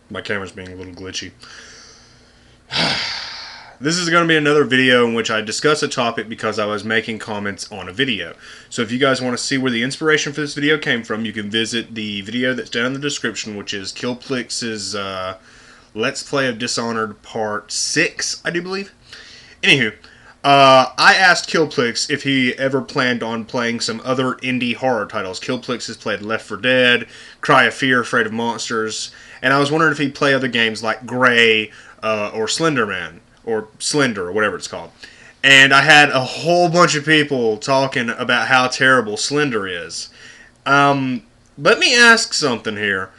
My camera's being a little glitchy. This is going to be another video in which I discuss a topic because I was making comments on a video. So if you guys want to see where the inspiration for this video came from, you can visit the video that's down in the description, which is Killplix's Let's Play of Dishonored Part 6, I do believe. Anywho, I asked Killplix if he ever planned on playing some other indie horror titles. Killplix has played Left 4 Dead, Cry of Fear, Afraid of Monsters, and I was wondering if he'd play other games like Gray or Slender, or whatever it's called. And I had a whole bunch of people talking about how terrible Slender is. Let me ask something here.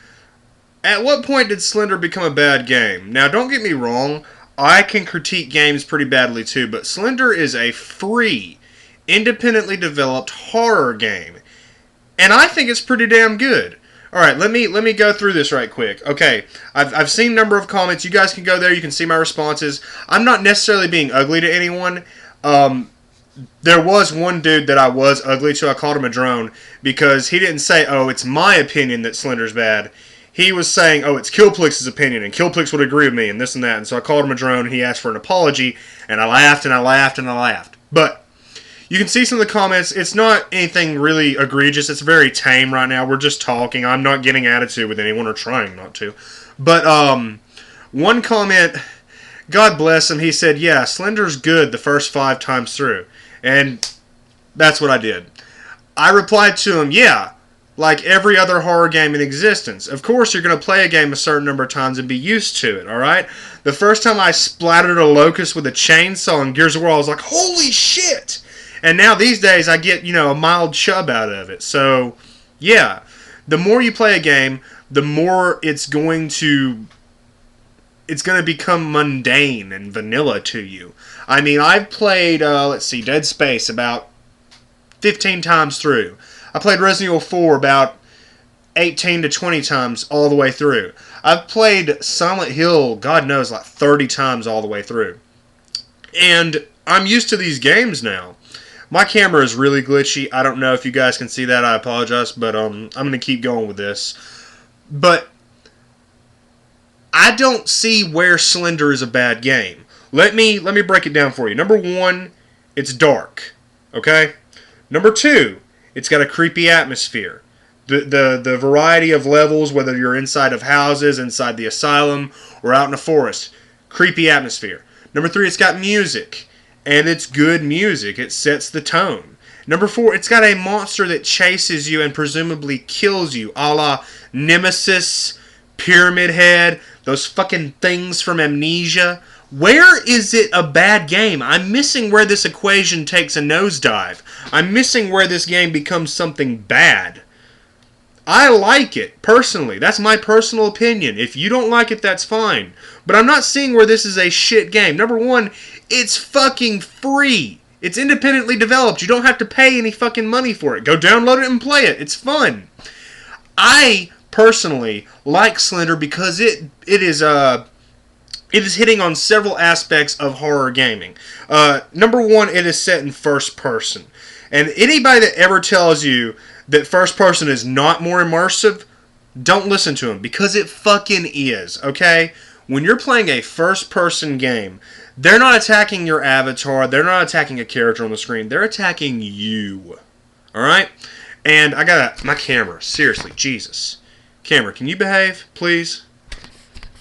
At what point did Slender become a bad game? Now, don't get me wrong, I can critique games pretty badly too, but Slender is a free, independently developed horror game, and I think it's pretty damn good. Alright, let me go through this right quick. Okay, I've seen a number of comments. You guys can go there, you can see my responses. I'm not necessarily being ugly to anyone. There was one dude that I was ugly to. I called him a drone because he didn't say, oh, it's my opinion that Slender's bad. He was saying, oh, it's Killplix's opinion, and Killplix would agree with me, and this and that. And so I called him a drone, and he asked for an apology, and I laughed, and I laughed, and I laughed. But you can see some of the comments. It's not anything really egregious. It's very tame right now. We're just talking. I'm not getting attitude with anyone or trying not to. But one comment, God bless him, he said, yeah, Slender's good the first 5 times through. And that's what I did. I replied to him, yeah, like every other horror game in existence. Of course, you're going to play a game a certain number of times and be used to it, alright? The first time I splattered a locust with a chainsaw in Gears of War, I was like, holy shit! And now these days I get, a mild chub out of it. So, yeah, the more you play a game, the more it's going to become mundane and vanilla to you. I mean, I've played, Dead Space about 15 times through. I played Resident Evil 4 about 18 to 20 times all the way through. I've played Silent Hill, God knows, like 30 times all the way through. And I'm used to these games now. My camera is really glitchy. I don't know if you guys can see that. I apologize, but I'm going to keep going with this. But I don't see where Slender is a bad game. Let me break it down for you. Number 1, it's dark. Okay? Number 2, it's got a creepy atmosphere. The variety of levels, whether you're inside of houses, inside the asylum, or out in a forest. Creepy atmosphere. Number 3, it's got music. And it's good music. It sets the tone. Number 4, it's got a monster that chases you and presumably kills you, a la Nemesis, Pyramid Head, those fucking things from Amnesia. Where is it a bad game? I'm missing where this equation takes a nosedive. I'm missing where this game becomes something bad. I like it, personally. That's my personal opinion. If you don't like it, that's fine. But I'm not seeing where this is a shit game. Number 1, it's fucking free. It's independently developed. You don't have to pay any fucking money for it. Go download it and play it. It's fun. I personally like Slender because it is hitting on several aspects of horror gaming. Number 1, it is set in first person. And anybody that ever tells you that first person is not more immersive, don't listen to him, because it fucking is, okay? When you're playing a first person game, they're not attacking your avatar, they're not attacking a character on the screen, they're attacking you. Alright? And I got my camera, seriously, Jesus. Camera, can you behave, please?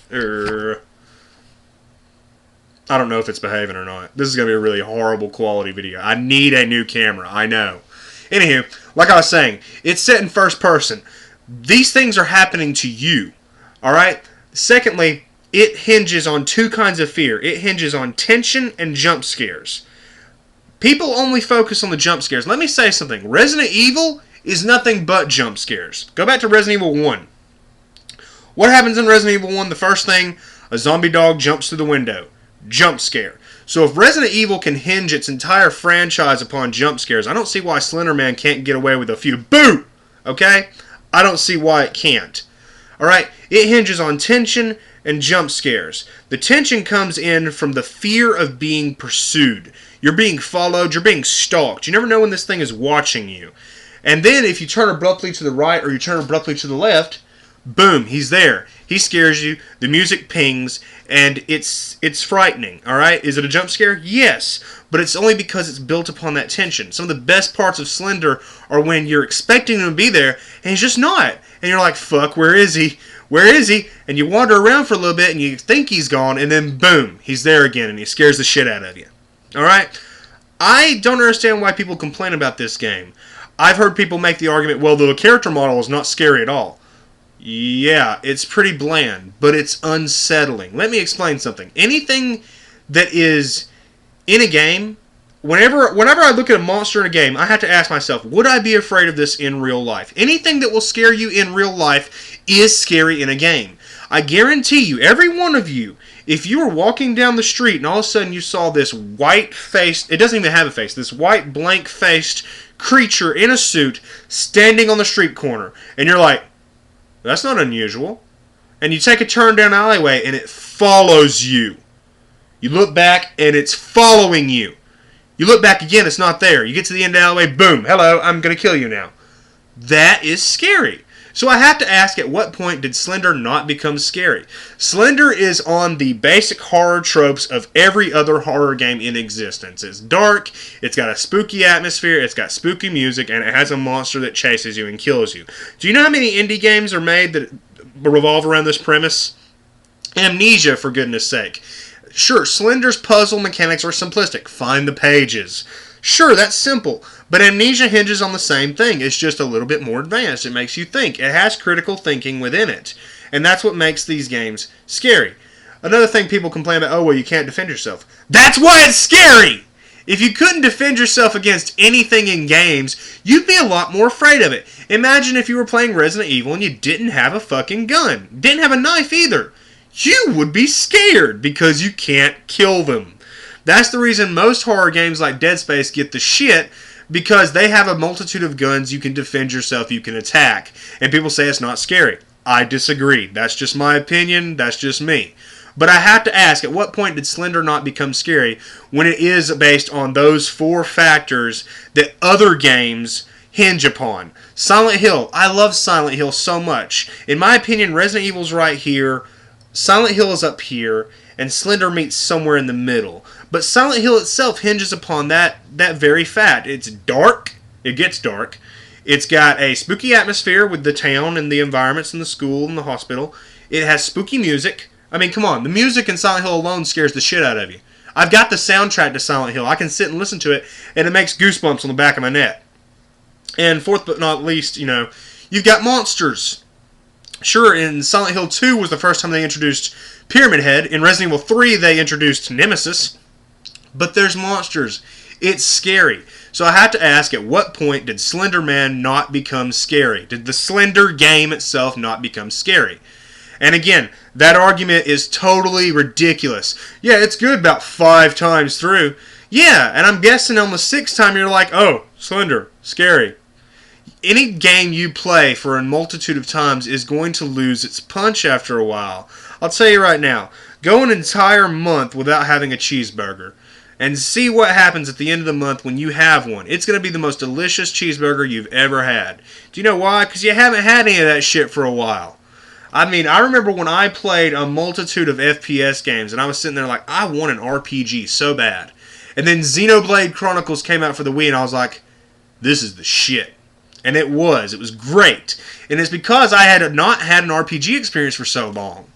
I don't know if it's behaving or not. This is going to be a really horrible quality video. I need a new camera, I know. Anywho, like I was saying, it's set in first person. These things are happening to you. Alright? Secondly, it hinges on 2 kinds of fear. It hinges on tension and jump scares. People only focus on the jump scares. Let me say something. Resident Evil is nothing but jump scares. Go back to Resident Evil 1. What happens in Resident Evil 1? The first thing, a zombie dog jumps through the window. Jump scare. So if Resident Evil can hinge its entire franchise upon jump scares, I don't see why Slender Man can't get away with a few boo! Okay? I don't see why it can't. Alright? It hinges on tension and jump scares. The tension comes in from the fear of being pursued. You're being followed, you're being stalked. You never know when this thing is watching you. And then if you turn abruptly to the right or you turn abruptly to the left, boom, he's there. He scares you. The music pings, and it's frightening. All right, is it a jump scare? Yes, but it's only because it's built upon that tension. Some of the best parts of Slender are when you're expecting him to be there, and he's just not, and you're like, "Fuck, where is he? Where is he?" And you wander around for a little bit, and you think he's gone, and then boom, he's there again, and he scares the shit out of you. All right, I don't understand why people complain about this game. I've heard people make the argument, well, the character model is not scary at all. Yeah, it's pretty bland, but it's unsettling. Let me explain something. Anything that is in a game, whenever I look at a monster in a game, I have to ask myself, would I be afraid of this in real life? Anything that will scare you in real life is scary in a game. I guarantee you, every one of you, if you were walking down the street and all of a sudden you saw this white-faced, it doesn't even have a face, this white blank-faced creature in a suit standing on the street corner, and you're like, that's not unusual. And you take a turn down an alleyway and it follows you. You look back and it's following you. You look back again, it's not there. You get to the end of the alleyway, boom, hello, I'm going to kill you now. That is scary. So I have to ask, at what point did Slender not become scary? Slender is on the basic horror tropes of every other horror game in existence. It's dark, it's got a spooky atmosphere, it's got spooky music, and it has a monster that chases you and kills you. Do you know how many indie games are made that revolve around this premise? Amnesia, for goodness sake. Sure, Slender's puzzle mechanics are simplistic. Find the pages. Sure, that's simple. But Amnesia hinges on the same thing. It's just a little bit more advanced. It makes you think. It has critical thinking within it. And that's what makes these games scary. Another thing people complain about, oh, well, you can't defend yourself. That's why it's scary! If you couldn't defend yourself against anything in games, you'd be a lot more afraid of it. Imagine if you were playing Resident Evil and you didn't have a fucking gun. Didn't have a knife either. You would be scared because you can't kill them. That's the reason most horror games like Dead Space get the shit, because they have a multitude of guns, you can defend yourself, you can attack. And people say it's not scary. I disagree. That's just my opinion. That's just me. But I have to ask, at what point did Slender not become scary when it is based on those four factors that other games hinge upon? Silent Hill. I love Silent Hill so much. In my opinion, Resident Evil's right here, Silent Hill is up here, and Slender meets somewhere in the middle. But Silent Hill itself hinges upon that very fact. It's dark. It gets dark. It's got a spooky atmosphere with the town and the environments and the school and the hospital. It has spooky music. I mean, come on. The music in Silent Hill alone scares the shit out of you. I've got the soundtrack to Silent Hill. I can sit and listen to it, and it makes goosebumps on the back of my neck. And fourth but not least, you've got monsters. Sure, in Silent Hill 2 was the first time they introduced Pyramid Head. In Resident Evil 3, they introduced Nemesis. But there's monsters. It's scary. So I have to ask, at what point did Slender Man not become scary? Did the Slender game itself not become scary? And again, that argument is totally ridiculous. Yeah, it's good about 5 times through. Yeah, and I'm guessing on the 6th time you're like, oh, Slender, scary. Any game you play for a multitude of times is going to lose its punch after a while. I'll tell you right now, go an entire month without having a cheeseburger and see what happens at the end of the month when you have one. It's going to be the most delicious cheeseburger you've ever had. Do you know why? Because you haven't had any of that shit for a while. I mean, I remember when I played a multitude of FPS games and I was sitting there like, I want an RPG so bad. And then Xenoblade Chronicles came out for the Wii and I was like, this is the shit. And it was great. And it's because I had not had an RPG experience for so long.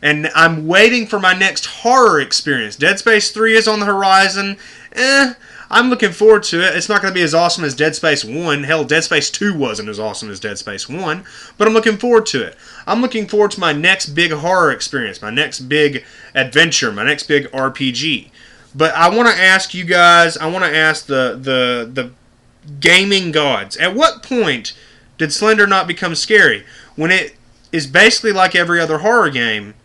And I'm waiting for my next horror experience. Dead Space 3 is on the horizon. I'm looking forward to it. It's not going to be as awesome as Dead Space 1. Hell, Dead Space 2 wasn't as awesome as Dead Space 1. But I'm looking forward to it. I'm looking forward to my next big horror experience, my next big adventure, my next big RPG. But I want to ask you guys, I want to ask the gaming gods, at what point did Slender not become scary? When it is basically like every other horror game,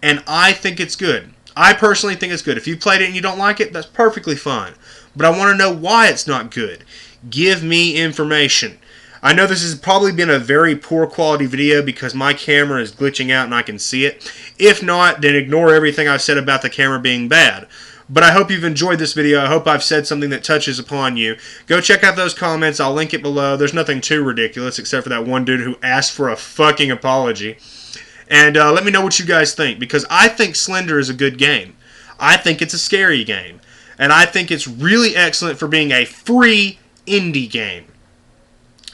and I think it's good. I personally think it's good. If you played it and you don't like it, that's perfectly fine. But I want to know why it's not good. Give me information. I know this has probably been a very poor quality video because my camera is glitching out and I can see it. If not, then ignore everything I've said about the camera being bad. But I hope you've enjoyed this video. I hope I've said something that touches upon you. Go check out those comments. I'll link it below. There's nothing too ridiculous except for that one dude who asked for a fucking apology. And let me know what you guys think, because I think Slender is a good game. I think it's a scary game. And I think it's really excellent for being a free indie game.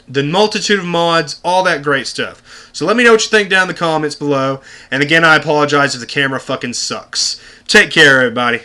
The multitude of mods, all that great stuff. So let me know what you think down in the comments below. And again, I apologize if the camera fucking sucks. Take care, everybody.